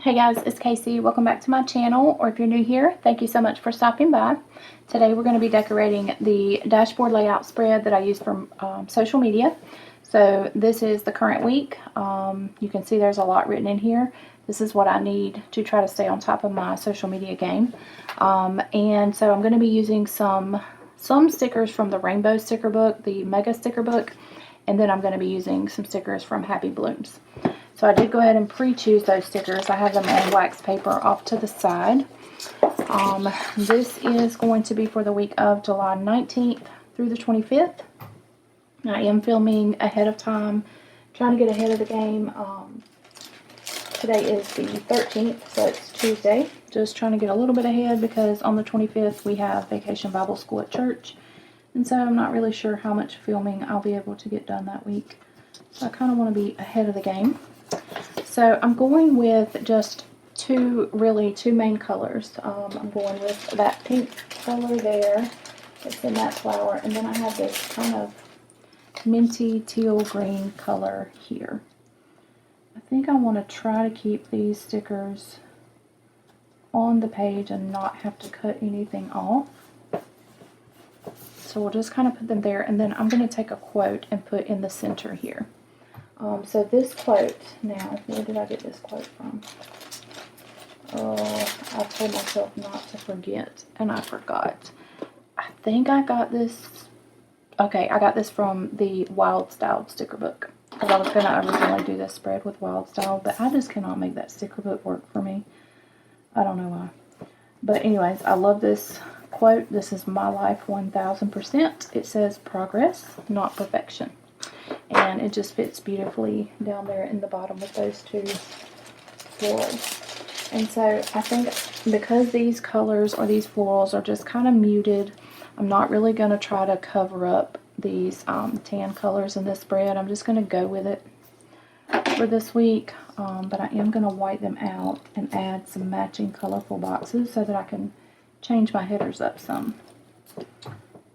Hey guys, it's Casey. Welcome back to my channel, or if you're new here, thank you so much for stopping by. Today we're going to be decorating the dashboard layout spread that I use from social media. So this is the current week. You can see there's a lot written in here. This is what I need to try to stay on top of my social media game. And so I'm going to be using some stickers from the Rainbow sticker book, the Mega sticker book, and then I'm going to be using some stickers from Happy Blooms. So I did go ahead and pre-choose those stickers. I have them on wax paper off to the side. This is going to be for the week of July 19th through the 25th. I am filming ahead of time, trying to get ahead of the game. Today is the 13th, so it's Tuesday. Just trying to get a little bit ahead because on the 25th we have Vacation Bible School at church. And so I'm not really sure how much filming I'll be able to get done that week. So I kind of want to be ahead of the game. So I'm going with just two main colors. I'm going with that pink color there. It's in that flower. And then I have this kind of minty teal green color here. I think I want to try to keep these stickers on the page and not have to cut anything off. So we'll just kind of put them there. And then I'm going to take a quote and put in the center here. So this quote, now, where did I get this quote from? Oh, I told myself not to forget, and I forgot. I think I got this, okay, I got this from the Wild Style sticker book. Because I was going to originally do this spread with Wild Style, but I just cannot make that sticker book work for me. I don't know why. But anyways, I love this quote. This is my life 1000%. It says, progress, not perfection. And it just fits beautifully down there in the bottom with those two florals. And so I think because these colors or these florals are just kind of muted, I'm not really going to try to cover up these tan colors in this spread. I'm just going to go with it for this week. But I am going to white them out and add some matching colorful boxes so that I can change my headers up some.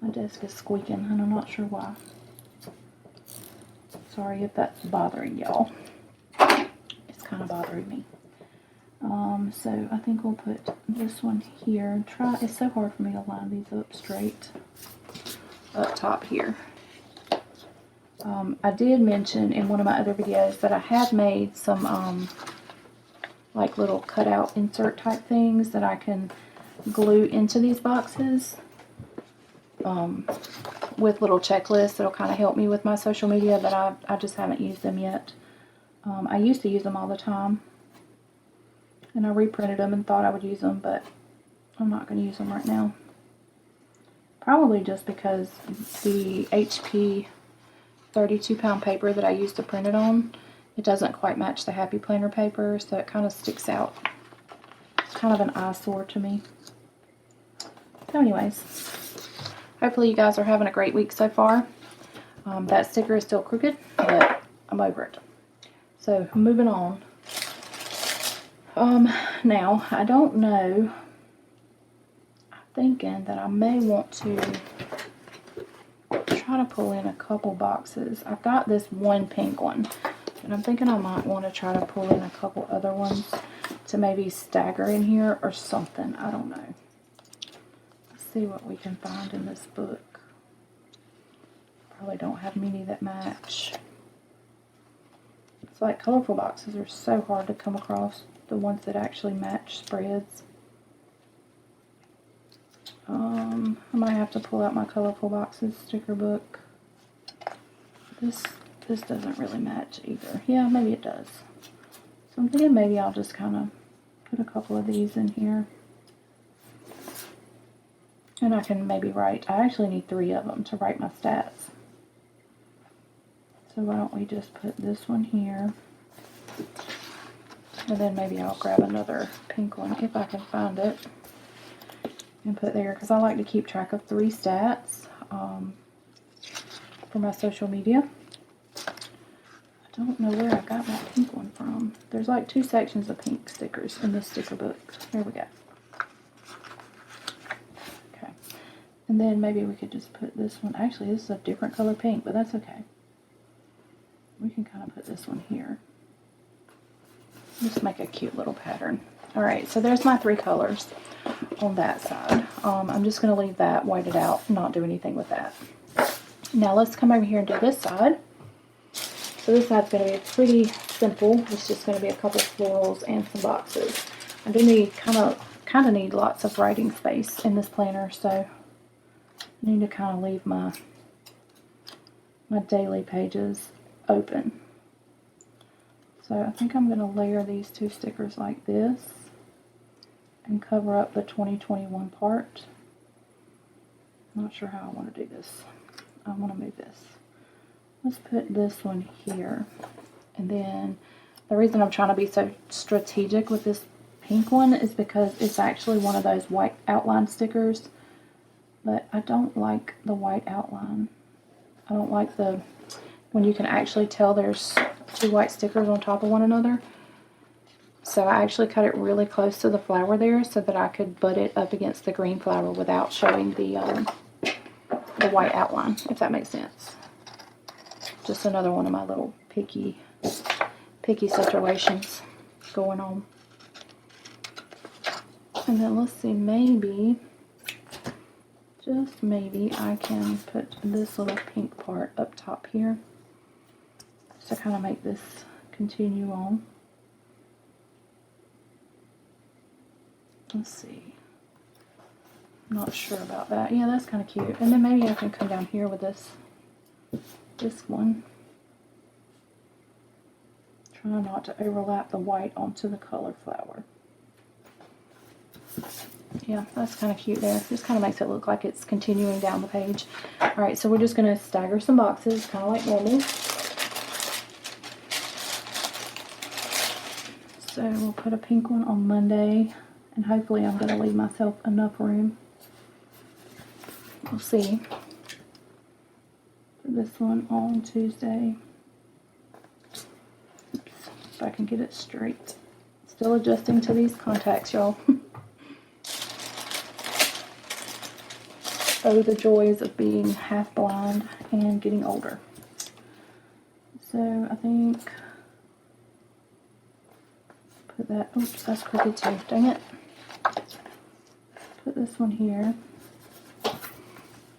My desk is squeaking and I'm not sure why. Sorry if that's bothering y'all. It's kind of bothering me. So I think we'll put this one here. It's so hard for me to line these up straight up top here. I did mention in one of my other videos that I had made some like little cutout insert type things that I can glue into these boxes. With little checklists that'll kind of help me with my social media, but I just haven't used them yet. I used to use them all the time, and I reprinted them and thought I would use them, but I'm not going to use them right now. Probably just because the HP 32-pound paper that I used to print it on, it doesn't quite match the Happy Planner paper, so it kind of sticks out. It's kind of an eyesore to me. So anyways, hopefully you guys are having a great week so far. That sticker is still crooked, but I'm over it. So moving on. Now, I don't know. I'm thinking that I may want to try to pull in a couple boxes. I've got this one pink one, and I'm thinking I might want to try to pull in a couple other ones to maybe stagger in here or something. I don't know. See what we can find in this book. Probably don't have many that match. It's like colorful boxes are so hard to come across, the ones that actually match spreads. I might have to pull out my colorful boxes sticker book. This doesn't really match either. Yeah, maybe it does. So I'm thinking maybe I'll just kind of put a couple of these in here. And I can maybe write, I actually need 3 of them to write my stats. So why don't we just put this one here. And then maybe I'll grab another pink one if I can find it. And put there, because I like to keep track of 3 stats for my social media. I don't know where I got that pink one from. There's like 2 sections of pink stickers in this sticker book. Here we go. And then maybe we could just put this one. Actually, this is a different color pink, but that's okay. We can kind of put this one here. Just make a cute little pattern. Alright, so there's my 3 colors on that side. I'm just going to leave that whited out, not do anything with that. Now let's come over here and do this side. So this side's going to be pretty simple. It's just going to be a couple of florals and some boxes. I do need kind of need lots of writing space in this planner, so I need to kind of leave my daily pages open. So I think I'm going to layer these 2 stickers like this and cover up the 2021 part. I'm not sure how I want to do this. I want to move this. Let's put this one here. And then the reason I'm trying to be so strategic with this pink one is because it's actually one of those white outline stickers, but I don't like the white outline. I don't like when you can actually tell there's 2 white stickers on top of one another. So I actually cut it really close to the flower there so that I could butt it up against the green flower without showing the white outline, if that makes sense. Just another one of my little picky situations going on. And then let's see, maybe, just maybe, I can put this little pink part up top here. Just to kind of make this continue on. Let's see. I'm not sure about that. Yeah, that's kind of cute. And then maybe I can come down here with this one. Try not to overlap the white onto the color flower. Yeah, that's kind of cute there. Just kind of makes it look like it's continuing down the page. Alright, so we're just going to stagger some boxes, kind of like normal. So we'll put a pink one on Monday, and hopefully I'm going to leave myself enough room. We'll see. Put this one on Tuesday. Oops, if I can get it straight. Still adjusting to these contacts, y'all. Oh, the joys of being half blind and getting older. So I think, put that, oops, that's crooked too, dang it. Put this one here.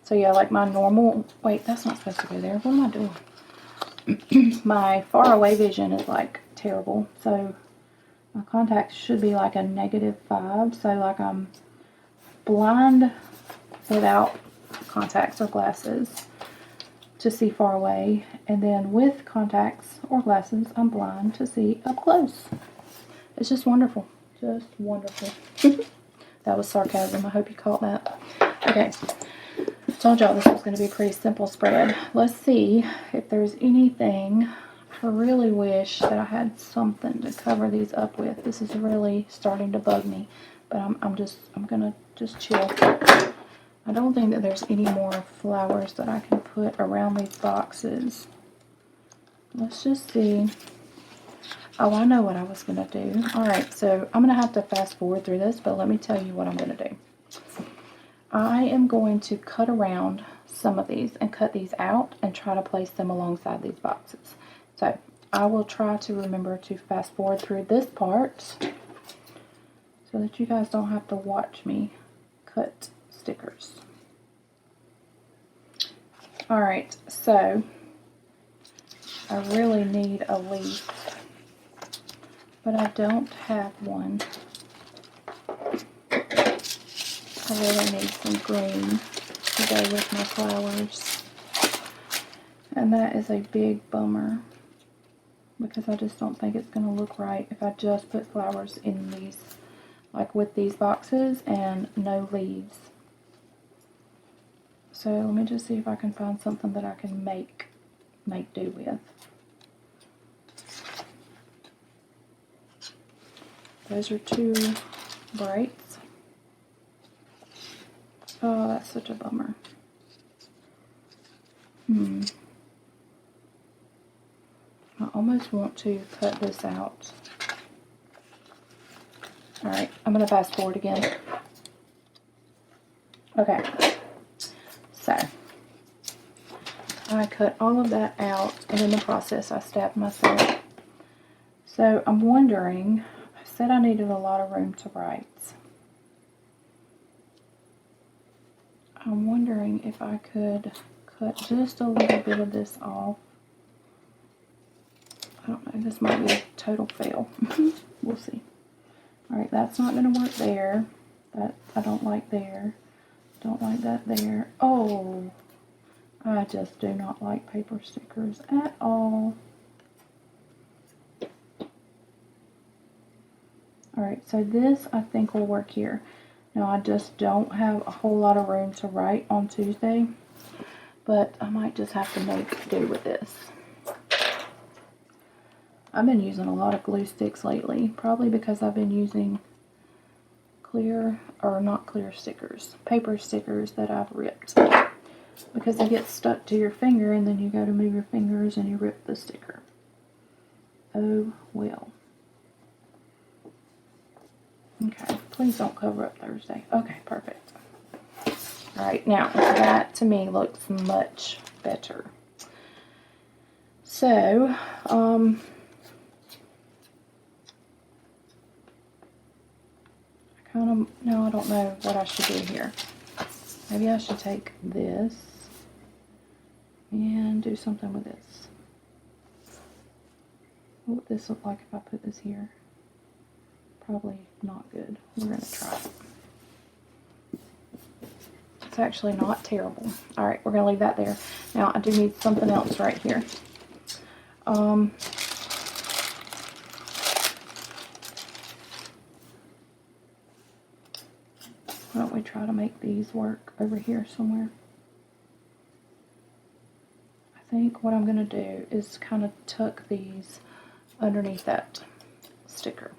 So yeah, like my normal, wait, that's not supposed to go there. What am I doing? My far away vision is like terrible. So my contacts should be like a -5. So like I'm blind without contacts or glasses to see far away. And then with contacts or glasses, I'm blind to see up close. It's just wonderful. Just wonderful. That was sarcasm. I hope you caught that. Okay. I told y'all this was going to be a pretty simple spread. Let's see if there's anything. I really wish that I had something to cover these up with. This is really starting to bug me, but I'm going to just chill. I don't think that there's any more flowers that I can put around these boxes. Let's just see. Oh, I know what I was going to do. Alright, so I'm going to have to fast forward through this, but let me tell you what I'm going to do. I am going to cut around some of these and cut these out and try to place them alongside these boxes. So I will try to remember to fast forward through this part so that you guys don't have to watch me cut stickers. Alright, so I really need a leaf, but I don't have one. I really need some green to go with my flowers. And that is a big bummer because I just don't think it's going to look right if I just put flowers in these, like with these boxes and no leaves. So let me just see if I can find something that I can make do with. Those are 2 brights. Oh, that's such a bummer. I almost want to cut this out. Alright, I'm going to fast forward again. Okay. So, I cut all of that out, and in the process I stabbed myself. So I'm wondering, I said I needed a lot of room to write. I'm wondering if I could cut just a little bit of this off. I don't know, this might be a total fail. We'll see. Alright, that's not going to work there. That I don't like there. Don't like that there. Oh, I just do not like paper stickers at all. Alright, so this I think will work here. Now I just don't have a whole lot of room to write on Tuesday, but I might just have to make do with this. I've been using a lot of glue sticks lately, probably because I've been using clear, or not clear stickers, paper stickers that I've ripped. Because they get stuck to your finger and then you go to move your fingers and you rip the sticker. Oh well. Okay, please don't cover up Thursday. Okay, perfect. Alright, now that to me looks much better. So, no, I don't know what I should do here. Maybe I should take this and do something with this. What would this look like if I put this here? Probably not good. We're going to try it. It's actually not terrible. Alright, we're going to leave that there. Now, I do need something else right here. Why don't we try to make these work over here somewhere? I think what I'm going to do is kind of tuck these underneath that sticker.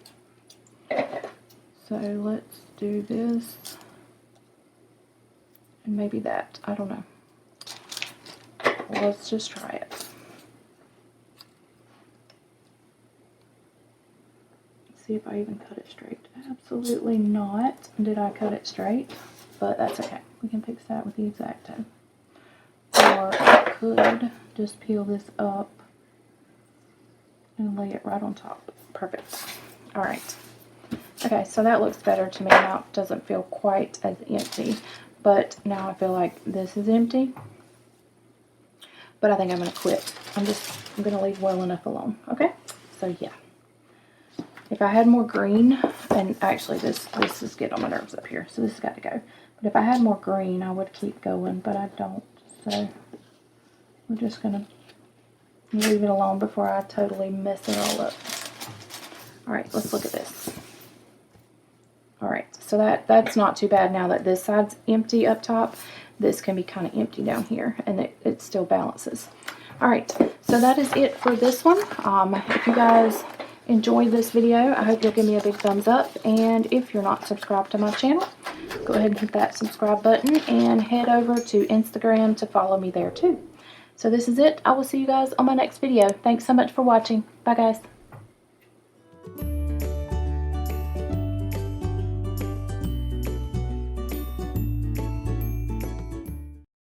So let's do this and maybe that. I don't know. Well, let's just try it. See if I even cut it straight. Absolutely not did I cut it straight, but that's okay. We can fix that with the X-Acto. Or I could just peel this up and lay it right on top. Perfect. Alright. Okay, so that looks better to me now. It doesn't feel quite as empty, but now I feel like this is empty. But I think I'm going to quit. I'm going to leave well enough alone. Okay? So yeah. If I had more green, and actually this is getting on my nerves up here, so this has got to go. But if I had more green, I would keep going, but I don't. So we're just going to leave it alone before I totally mess it all up. Alright, let's look at this. Alright, so that's not too bad now that this side's empty up top. This can be kind of empty down here, and it still balances. Alright, so that is it for this one. If you guys enjoyed this video, I hope you'll give me a big thumbs up, and if you're not subscribed to my channel, go ahead and hit that subscribe button and head over to Instagram to follow me there too. So this is it. I will see you guys on my next video. Thanks so much for watching. Bye guys.